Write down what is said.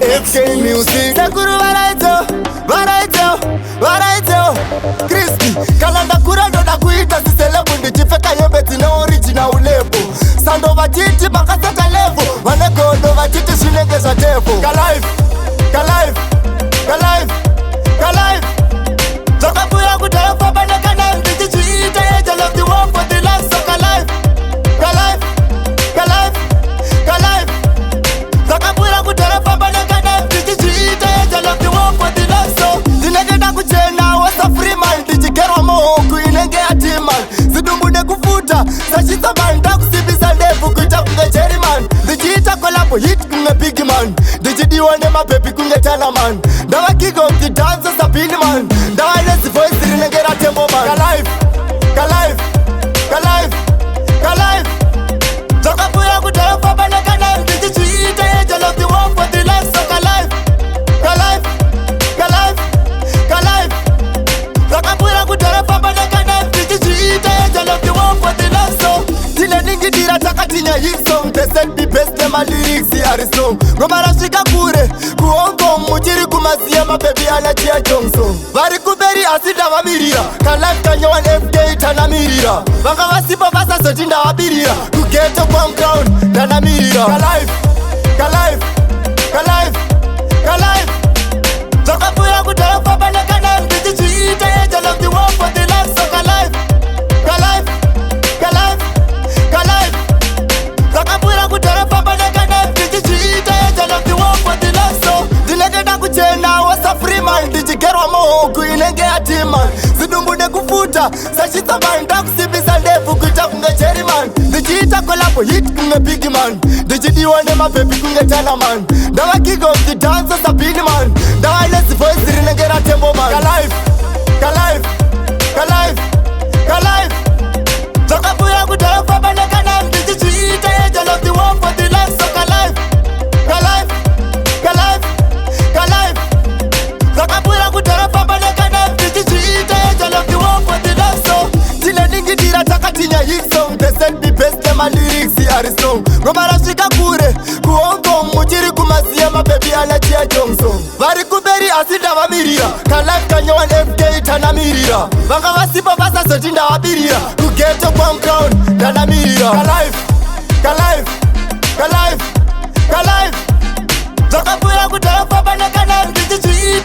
Exclusive FK Music Sekuru varaito Crispy Kalanda kura ndoda kuita siselebu Ndichifeka yombe tina original ulepo Sando vachiti makaseta levo Vanekodo vachiti shinengeza tevo Kalife Zoka puya kutelefa banekana Ndichichiita yeja love the world for the life So Kalife Zoka puya kutelefa banekana Ndichichiita yeja love the world for the life So Zinegeda kuchena wasa free man Ndichikerwa mohoku inenge ya timan Zidumbude kufuta Sashisa banda kusibisa ndefu Kuita kunge cherry man Ndichiita kolabo hit kunge big man Ndichidiwane mapepi kunge tana man Dawa kick of the dance sapini man Dawa nesi voice rinengera tembo man Kalife Zoka puya kutelefa banekana Ndichichiita yeja love the world for the life So Kalife Zoka puya kutelefa banekana Ndichichiita yeja love the world for the life So Tine ningi dira takatinya hit song They said be best nema lyrics yari song Ngoma rashika kure Kuongo mujiri kumasiya mababy anachia jongso Vari kuberi asida wamirira Kalife kanyowan FK tanamirira Vanga wasipo vasa sotinda wabirira Kugeto kwa ground tanamirira Kalife Zoka puya kutelefa banekana Ndichichiita yeja love the world for the life So Kalife Zoka puya kutelefa banekana Ndichichiita yeja love the world for the life So Zinegeda kuchena wasa free man Ndichikerwa mohoku inenge ya timan Zidumbude kufuta Sashisa banda kusibisa ndefu Kuita kunge cherry man Ndichiita kolabo hit kunge big man Ndichidiwane mapepi kunge tana man Dawa kick of the dance sapini man Dawa nesi voice rinengera tembo man Kalife Zoka puya kutelefa banekana Ndichichiita yeja love the world for the life So Kalife Zoka puya kutelefa banekana Ndichichiita yeja love the world for the life So Tine ningi dira takatinya hit song They said be best nema lyrics yari song Ngoma rashika kure Kuongo mujiri kumasiya mababy anachia jongso Vari kuberi asida wamirira Kalife kanyowan FK tanamirira Vanga wasipo vasa sotinda wabirira Kugeto kwa ground tanamirira Kalife Zoka puya kutelefa banekana Ndichichiita